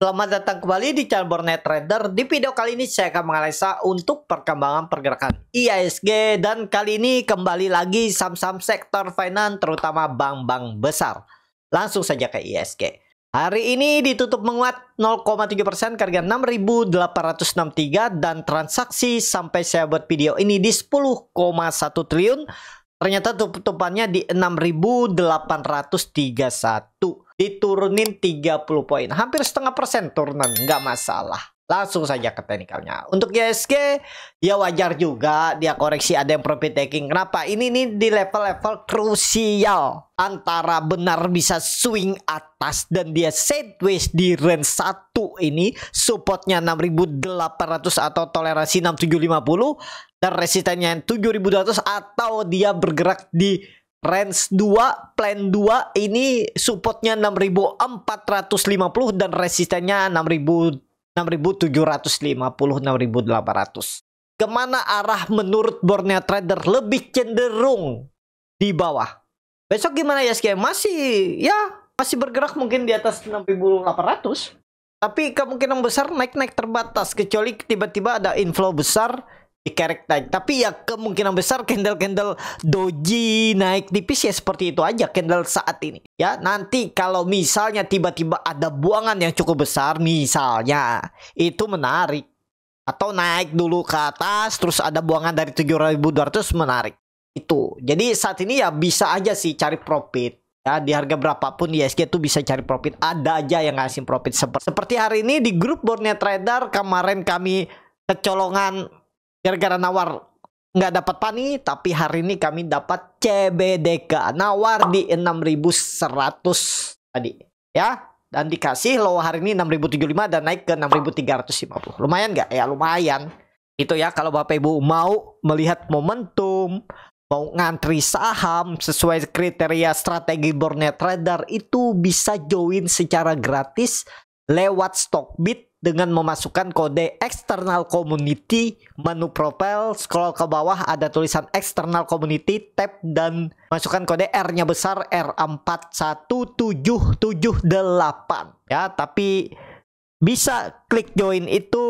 Selamat datang kembali di channel Borneo Trader. Di video kali ini saya akan menganalisa untuk perkembangan pergerakan IHSG, dan kali ini kembali lagi saham-saham sektor finance terutama bank-bank besar. Langsung saja ke IHSG. Hari ini ditutup menguat 0,3% ke harga 6.863 dan transaksi sampai saya buat video ini di 10,1 triliun. Ternyata tutupannya di 6.831. Diturunin 30 poin, hampir setengah persen turunan, nggak masalah. Langsung saja ke teknikalnya. Untuk IHSG ya wajar juga dia koreksi, ada yang profit taking. Kenapa? Ini nih di level-level krusial antara benar bisa swing atas dan dia sideways di range 1 ini, supportnya 6.800 atau toleransi 6.750 dan resistennya 7.200, atau dia bergerak di range 2, plan 2 ini supportnya 6.450 dan resistennya 6.750, 6.800. Kemana arah menurut Borneo Trader? Lebih cenderung di bawah. Besok gimana ya, Ski? Masih bergerak mungkin di atas 6.800. Tapi kemungkinan besar naik-naik terbatas, kecuali tiba-tiba ada inflow besar dikerek naik. Tapi ya kemungkinan besar candle-candle doji naik tipis ya seperti itu aja candle saat ini. Ya nanti kalau misalnya tiba-tiba ada buangan yang cukup besar misalnya, itu menarik. Atau naik dulu ke atas terus ada buangan dari 7.200 menarik. Itu. Jadi saat ini ya bisa aja sih cari profit. Ya di harga berapapun IHSG itu bisa cari profit. Ada aja yang ngasih profit. Seperti hari ini di grup Borneo Trader kemarin kami kecolongan gara-gara nawar nggak dapat pani, tapi hari ini kami dapat CBDK nawar di 6.100 tadi ya, dan dikasih low hari ini 6.075 dan naik ke 6.350. Lumayan nggak ya? Lumayan itu ya. Kalau Bapak Ibu mau melihat momentum, mau ngantri saham sesuai kriteria strategi Borneo Trader, itu bisa join secara gratis lewat Stockbit dengan memasukkan kode external community. Menu profile, scroll ke bawah ada tulisan external community, tap dan masukkan kode R-nya besar, R41778 ya. Tapi bisa klik join itu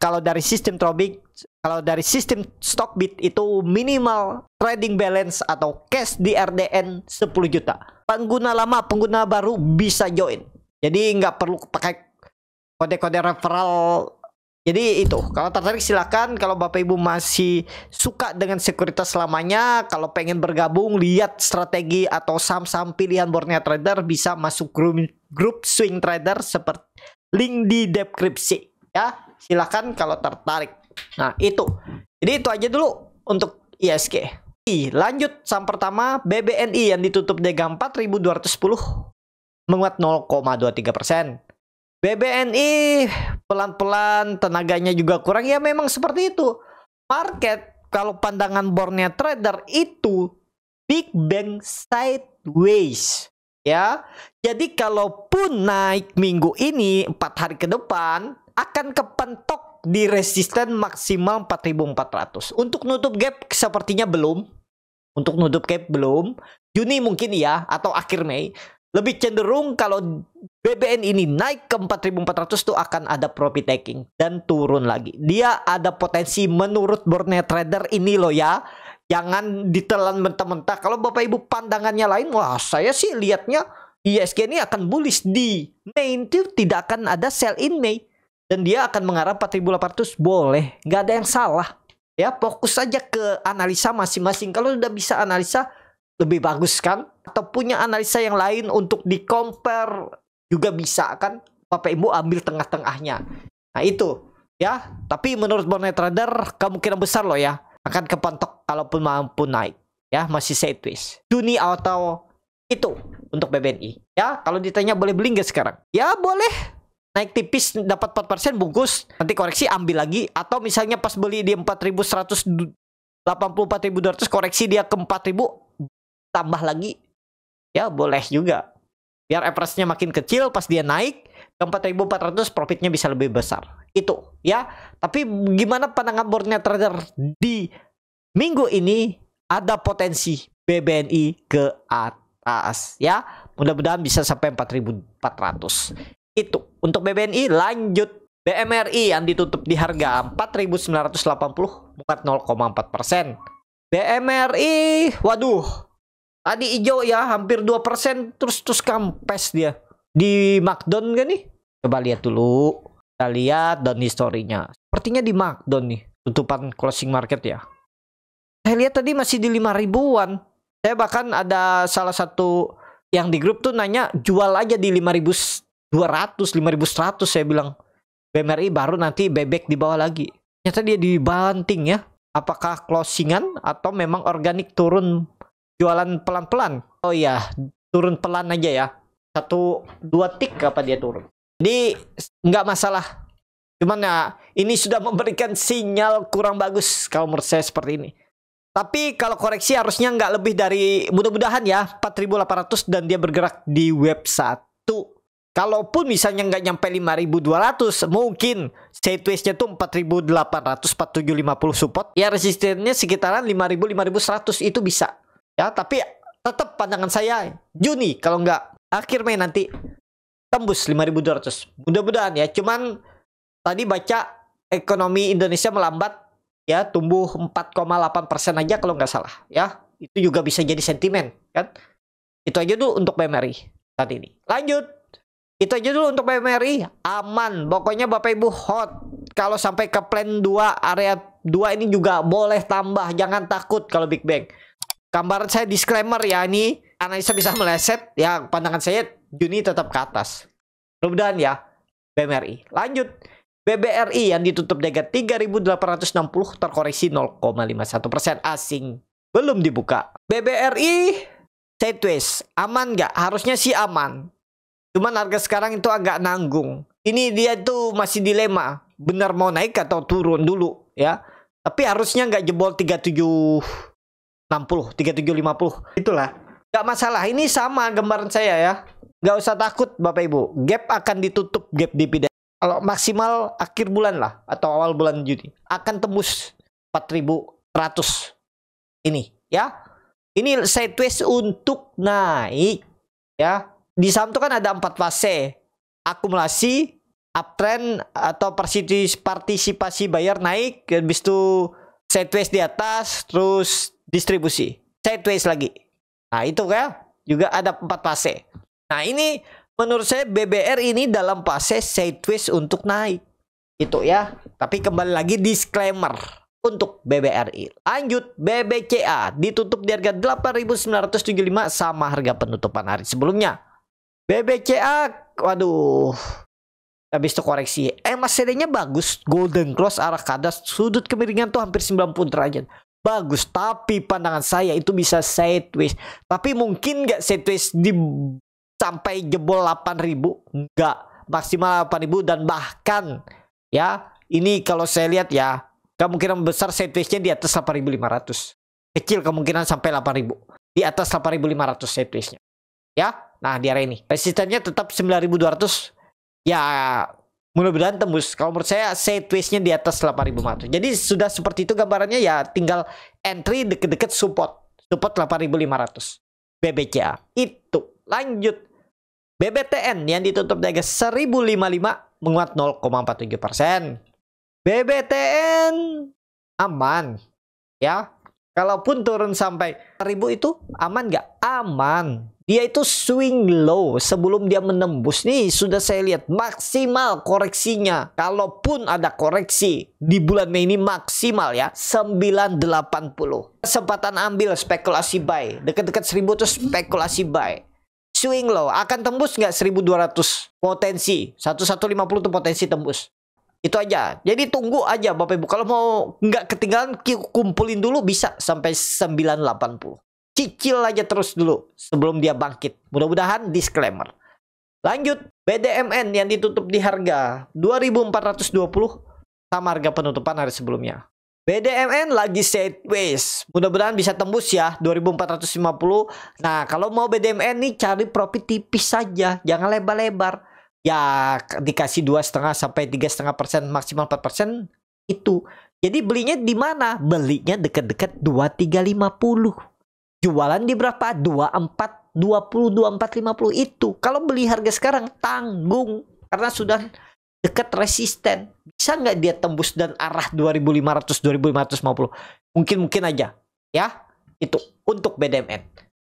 kalau dari sistem Trobik. Kalau dari sistem Stockbit itu minimal trading balance atau cash di RDN 10 juta. Pengguna lama, pengguna baru bisa join. Jadi nggak perlu pakai kode-kode referral. Jadi itu, kalau tertarik silakan. Kalau Bapak Ibu masih suka dengan sekuritas selamanya, kalau pengen bergabung lihat strategi atau saham-saham pilihan Borneo Trader, bisa masuk grup swing trader seperti link di deskripsi ya. Silakan kalau tertarik. Nah itu, jadi itu aja dulu untuk IHSG. Lanjut saham pertama, BBNI yang ditutup di 4.210 menguat 0,23%. BBNI pelan-pelan, tenaganya juga kurang ya, memang seperti itu. Market kalau pandangan Borneo Trader itu big bang sideways ya. Jadi kalaupun naik minggu ini 4 hari ke depan akan kepentok di resisten maksimal 4.400. Untuk nutup gap sepertinya belum. Untuk nutup gap belum. Juni mungkin ya, atau akhir Mei. Lebih cenderung kalau BBN ini naik ke 4.400 tuh akan ada profit taking dan turun lagi. Dia ada potensi menurut Borneo Trader ini loh ya. Jangan ditelan mentah-mentah. Kalau Bapak Ibu pandangannya lain, wah saya sih lihatnya IHSG ini akan bullish di Mei, itu tidak akan ada sell in Mei. Dan dia akan mengarah 4.800, boleh. Nggak ada yang salah. Ya fokus saja ke analisa masing-masing. Kalau udah bisa analisa lebih bagus kan, atau punya analisa yang lain untuk di compare juga bisa kan, Bapak Ibu ambil tengah-tengahnya. Nah itu ya. Tapi menurut Borneo Trader kemungkinan besar loh ya akan kepentok kalaupun mampu naik ya, masih sideways Juni atau itu untuk BBNI ya. Kalau ditanya boleh beli nggak sekarang, ya boleh. Naik tipis dapat 4% bungkus, nanti koreksi ambil lagi. Atau misalnya pas beli di 4.180, 4.200 koreksi dia ke 4.000 tambah lagi ya, boleh juga, biar average-nya makin kecil. Pas dia naik ke 4.400 profitnya bisa lebih besar itu ya. Tapi gimana pandangan Borneo Trader di minggu ini? Ada potensi BBNI ke atas ya, mudah-mudahan bisa sampai 4.400 Itu untuk BBNI. Lanjut BMRI yang ditutup di harga 4.980, menguat 0,4%. BMRI, waduh, tadi hijau ya, hampir 2%, terus kempes dia di markdown kan nih. Coba lihat dulu, kita lihat down historinya. Sepertinya di markdown nih, tutupan closing market ya. Saya lihat tadi masih di 5.000-an. Saya bahkan ada salah satu yang di grup tuh nanya jual aja di 5.200, 5.100. Saya bilang BMRI baru nanti bebek di bawah lagi. Ternyata dia dibanting ya. Apakah closingan atau memang organik turun jualan pelan-pelan? Oh iya, turun pelan aja ya. 1-2 tik apa dia turun. Jadi nggak masalah. Cuman ya ini sudah memberikan sinyal kurang bagus kalau menurut saya seperti ini. Tapi kalau koreksi harusnya nggak lebih dari, mudah-mudahan ya, 4.800 dan dia bergerak di web 1. Kalaupun misalnya nggak nyampe 5.200, mungkin sideways-nya tuh 4.800, 4.750 support. Ya resistennya sekitaran 5.000, 5.100 itu bisa. Ya, tapi tetap pandangan saya Juni kalau nggak akhir Mei nanti tembus 5.200. Mudah-mudahan ya. Cuman tadi baca ekonomi Indonesia melambat ya, tumbuh 4,8% aja kalau nggak salah ya. Itu juga bisa jadi sentimen kan. Itu aja dulu untuk BMRI saat ini. Lanjut. Itu aja dulu untuk BMRI. Aman. Pokoknya Bapak Ibu hot. Kalau sampai ke plan 2, area 2 ini juga boleh tambah. Jangan takut kalau Big Bang. Gambaran saya disclaimer ya, ini analisa bisa meleset. Ya pandangan saya Juni tetap ke atas. Mudah-mudahan ya BMRI. Lanjut. BBRI yang ditutup di harga 3.860 terkoreksi 0,51%. Asing belum dibuka. BBRI sideways. Aman nggak? Harusnya sih aman. Cuman harga sekarang itu agak nanggung. Ini dia tuh masih dilema. Benar mau naik atau turun dulu ya. Tapi harusnya nggak jebol 3760, 3750. Itulah. Nggak masalah. Ini sama gambaran saya ya. Nggak usah takut Bapak Ibu. Gap akan ditutup, gap dividen. Kalau maksimal akhir bulan lah atau awal bulan Juni akan tembus 4.100 ini ya. Ini sideways untuk naik ya. Di saham itu kan ada 4 fase. Akumulasi, uptrend atau partisipasi buyer naik, habis itu sideways di atas, terus distribusi. Sideways lagi. Nah, itu kan juga ada 4 fase. Nah, ini menurut saya BBR ini dalam fase sideways untuk naik. Itu ya. Tapi kembali lagi disclaimer untuk BBRI. Lanjut, BBCA ditutup di harga 8.975 sama harga penutupan hari sebelumnya. BBCA, waduh. Habis itu koreksi. MACD-nya bagus, golden cross arah ke atas, sudut kemiringan tuh hampir 90 derajat. Bagus, tapi pandangan saya itu bisa sideways. Tapi mungkin nggak sideways di sampai jebol 8.000, enggak, maksimal 8.000 dan bahkan ya, ini kalau saya lihat ya, kemungkinan besar sideways-nya di atas 8.500. Kecil kemungkinan sampai 8.000. Di atas 8.500 sideways-nya. Ya. Nah, di area ini resistennya tetap 9.200. Ya, mudah-mudahan tembus. Kalau menurut saya sideways-nya di atas 8.500. Jadi sudah seperti itu gambarannya ya, tinggal entry deket-deket support 8.500. BBCA. Itu. Lanjut. BBTN yang ditutup di harga 1.055 menguat 0,47%. BBTN aman ya. Kalaupun turun sampai 1.000 itu aman nggak? Aman. Dia itu swing low sebelum dia menembus. Nih sudah saya lihat maksimal koreksinya. Kalaupun ada koreksi di bulan Mei ini maksimal ya 980. Kesempatan ambil spekulasi buy. Dekat-dekat 1.000 itu spekulasi buy. Swing low akan tembus nggak 1.200 potensi 1150 tuh potensi tembus. Itu aja. Jadi tunggu aja Bapak Ibu. Kalau mau nggak ketinggalan kumpulin dulu bisa sampai 980. Cicil aja terus dulu sebelum dia bangkit. Mudah-mudahan disclaimer. Lanjut BDMN yang ditutup di harga 2.420 sama harga penutupan hari sebelumnya. BDMN lagi sideways. Mudah-mudahan bisa tembus ya 2.450. Nah, kalau mau BDMN nih cari profit tipis saja, jangan lebar-lebar. Ya dikasih 2,5 sampai 3,5%, maksimal 4% itu. Jadi belinya di mana? Belinya dekat-dekat 2350. Jualan di berapa? 24, 20, 24, 50 itu. Kalau beli harga sekarang tanggung. karena sudah dekat resisten. Bisa nggak dia tembus dan arah 2500 2550? Mungkin aja ya. Itu untuk BDMN.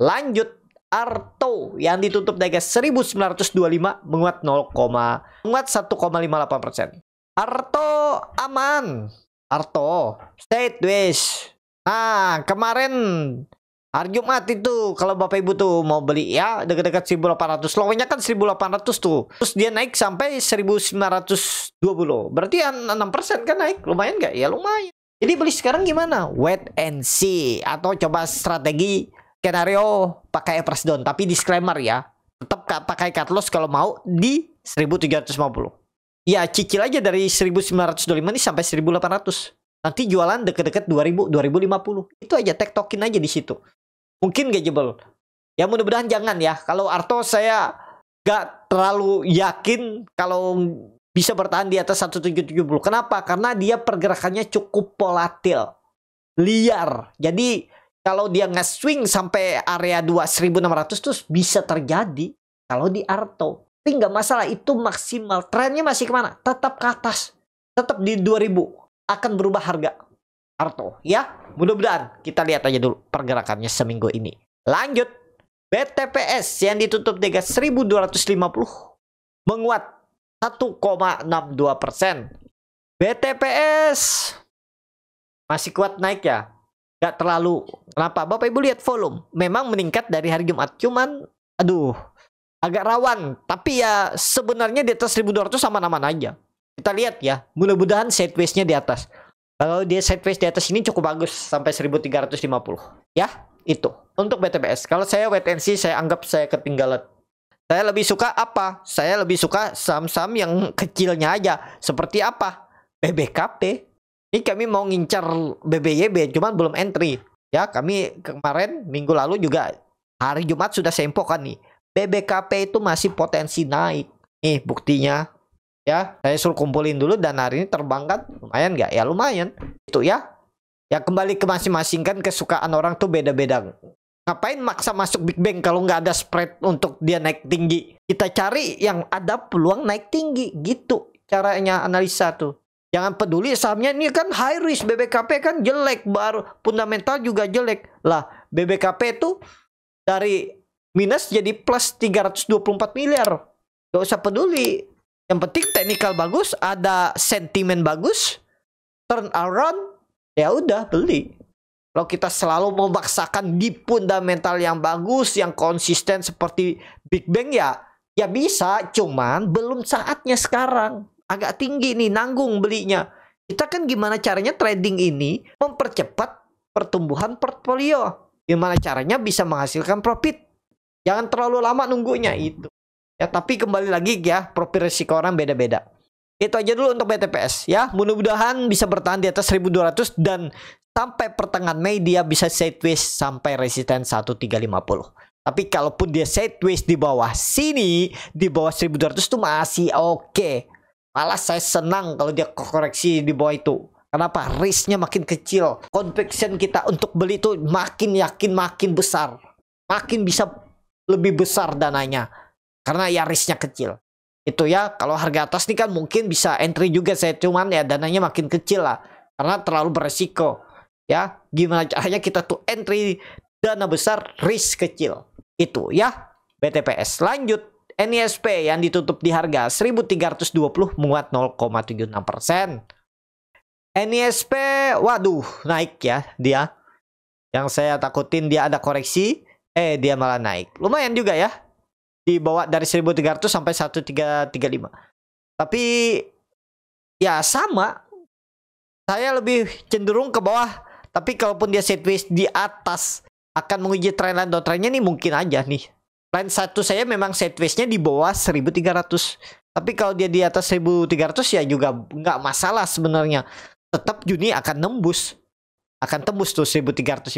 Lanjut Arto yang ditutup di harga 1925 menguat 1,58%. Arto aman. Arto sideways. Nah, kemarin hari Jumat itu kalau Bapak Ibu tuh mau beli ya dekat-dekat 1800, low-nya kan 1800 tuh. Terus dia naik sampai 1920. Berarti 6% kan naik. Lumayan nggak? Ya lumayan. Jadi beli sekarang gimana? Wait and see, atau coba strategi skenario pakai average down, tapi disclaimer ya. Tetap pakai cut loss kalau mau di 1750. Ya cicil aja dari 1925 ini sampai 1800. Nanti jualan deket-deket 2000, 2050. Itu aja, tektokin aja di situ. Mungkin gak jebol. Ya mudah-mudahan jangan ya. Kalau Arto saya gak terlalu yakin kalau bisa bertahan di atas 1770. Kenapa? Karena dia pergerakannya cukup volatil. Liar. Jadi kalau dia nge-swing sampai area 2600 tuh bisa terjadi. Kalau di Arto. Tapi nggak masalah, itu maksimal. Trennya masih kemana? Tetap ke atas. Tetap di 2000. Akan berubah harga Arto ya. Mudah-mudahan kita lihat aja dulu pergerakannya seminggu ini. Lanjut BTPS yang ditutup di harga 1250 menguat 1,62%. BTPS masih kuat naik ya. Gak terlalu. Kenapa? Bapak Ibu lihat volume memang meningkat dari hari Jumat. Cuman aduh agak rawan. Tapi ya sebenarnya di atas 1200 aman-aman aja. Kita lihat ya, mudah-mudahan sideways-nya di atas. Kalau dia sideways di atas ini cukup bagus sampai 1350. Ya, itu untuk BTPS. Kalau saya wait and see, saya anggap saya ketinggalan. Saya lebih suka apa? Saya lebih suka saham-saham yang kecilnya aja. Seperti apa? BBKP. Ini kami mau ngincar BBYB, cuman belum entry. Ya, kami kemarin minggu lalu juga hari Jumat sudah saya infokan nih. BBKP itu masih potensi naik. Nih buktinya. Ya, saya suruh kumpulin dulu dan hari ini terbang kan. Lumayan nggak? Ya lumayan. Itu ya. Ya kembali ke masing-masing kan, kesukaan orang tuh beda-beda. Ngapain maksa masuk Big Bang kalau nggak ada spread untuk dia naik tinggi? Kita cari yang ada peluang naik tinggi. Gitu caranya analisa tuh. Jangan peduli sahamnya ini kan high risk. BBKP kan jelek. Baru fundamental juga jelek. Lah BBKP itu dari minus jadi plus 324 miliar. Gak usah peduli. Yang penting teknikal bagus, ada sentimen bagus, turn around, ya udah beli. Kalau kita selalu memaksakan di fundamental yang bagus, yang konsisten seperti Big Bang ya bisa, cuman belum saatnya sekarang. Agak tinggi nih, nanggung belinya. Kita kan gimana caranya trading ini mempercepat pertumbuhan portfolio. Gimana caranya bisa menghasilkan profit. Jangan terlalu lama nunggunya itu. Ya, tapi kembali lagi ya, profil risiko orang beda-beda. Itu aja dulu untuk BTPS ya. Mudah-mudahan bisa bertahan di atas 1200 dan sampai pertengahan Mei dia bisa sideways sampai resisten 1350. Tapi kalaupun dia sideways di bawah sini, di bawah 1200 itu masih oke. Malah saya senang kalau dia koreksi di bawah itu. Kenapa? Risknya makin kecil. Conviction kita untuk beli itu makin yakin, makin besar. Makin bisa lebih besar dananya. Karena ya risknya kecil. Itu ya, kalau harga atas nih kan mungkin bisa entry juga saya, cuman ya dananya makin kecil lah. Karena terlalu beresiko. Ya, gimana caranya kita tuh entry dana besar, risk kecil. Itu ya, BTPS. Lanjut, NISP yang ditutup di harga 1320 menguat 0,76%. NISP, waduh, naik ya dia. Yang saya takutin dia ada koreksi, dia malah naik. Lumayan juga ya. Dibawa dari 1300 sampai 1335. Tapi ya sama. Saya lebih cenderung ke bawah. Tapi kalaupun dia sideways di atas akan menguji trendline downtrendnya nih mungkin aja nih. Plan satu saya memang sidewaysnya di bawah 1300. Tapi kalau dia di atas 1300 ya juga nggak masalah sebenarnya. Tetap Juni akan nembus. Akan tembus tuh 1350.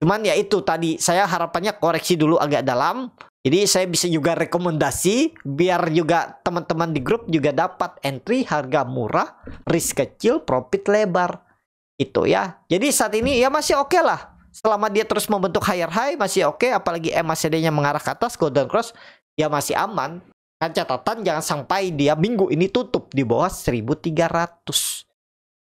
Cuman ya itu tadi saya harapannya koreksi dulu agak dalam. Jadi saya bisa juga rekomendasi biar juga teman-teman di grup juga dapat entry harga murah, risk kecil, profit lebar. Itu ya. Jadi saat ini ya masih oke lah. Selama dia terus membentuk higher high masih oke, apalagi MACD-nya mengarah ke atas golden cross ya masih aman. Kan catatan jangan sampai dia minggu ini tutup di bawah 1.300.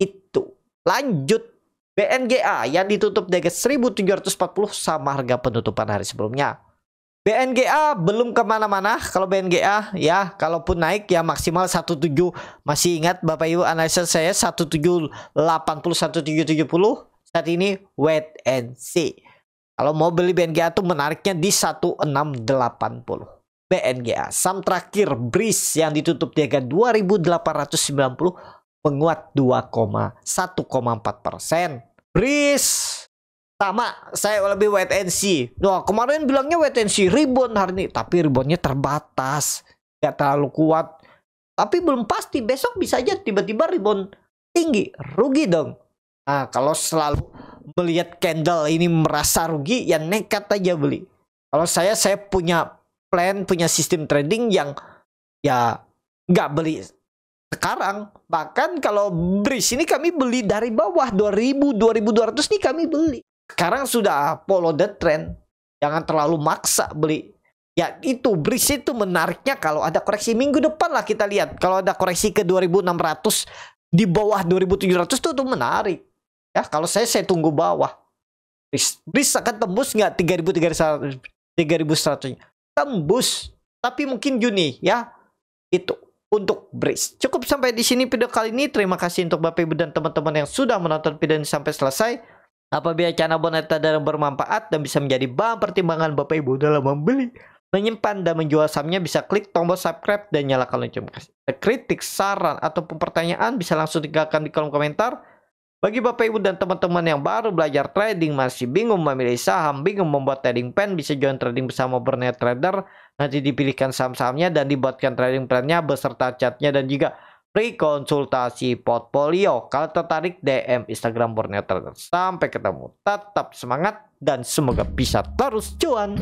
Itu. Lanjut BNGA yang ditutup di harga 1.740 sama harga penutupan hari sebelumnya. BNGA belum kemana-mana. Kalau BNGA ya, kalaupun naik ya maksimal 17. Masih ingat Bapak Ibu analisa saya 1780, 1770. Saat ini wait and see. Kalau mau beli BNGA tuh menariknya di 1680. BNGA. Saham terakhir BRIS yang ditutup di harga 2.890 menguat 1,4%. BRIS sama, saya lebih wait and see. Nah, kemarin bilangnya wait and see, rebound hari ini, tapi reboundnya terbatas, nggak terlalu kuat. Tapi belum pasti, besok bisa aja tiba-tiba rebound tinggi, rugi dong. Nah, kalau selalu melihat candle ini merasa rugi, ya nekat aja beli. Kalau saya punya plan, punya sistem trading yang ya nggak beli sekarang. Bahkan kalau BRIS ini kami beli dari bawah 2.000, 2.200 nih kami beli. Sekarang sudah follow the trend. Jangan terlalu maksa beli. Ya itu BRIS itu menariknya kalau ada koreksi minggu depan lah kita lihat. Kalau ada koreksi ke 2.600 di bawah 2.700 tuh menarik. Ya kalau saya tunggu bawah. BRIS akan tembus nggak 3.100? Tembus. Tapi mungkin Juni ya. Itu untuk BRIS. Cukup sampai di sini video kali ini. Terima kasih untuk Bapak Ibu dan teman-teman yang sudah menonton video ini sampai selesai. Apabila channel Boneta dan bermanfaat dan bisa menjadi bahan pertimbangan Bapak Ibu dalam membeli, menyimpan, dan menjual sahamnya, bisa klik tombol subscribe dan nyalakan lonceng notifikasi. Kritik, saran, ataupun pertanyaan bisa langsung tinggalkan di kolom komentar. Bagi Bapak Ibu dan teman-teman yang baru belajar trading, masih bingung memilih saham, bingung membuat trading plan, bisa join trading bersama Borneo Trader. Nanti dipilihkan saham-sahamnya dan dibuatkan trading plan-nya beserta chatnya dan juga free konsultasi portfolio. Kalau tertarik, DM Instagram Borneo Trader. Sampai ketemu. Tetap semangat dan semoga bisa terus cuan.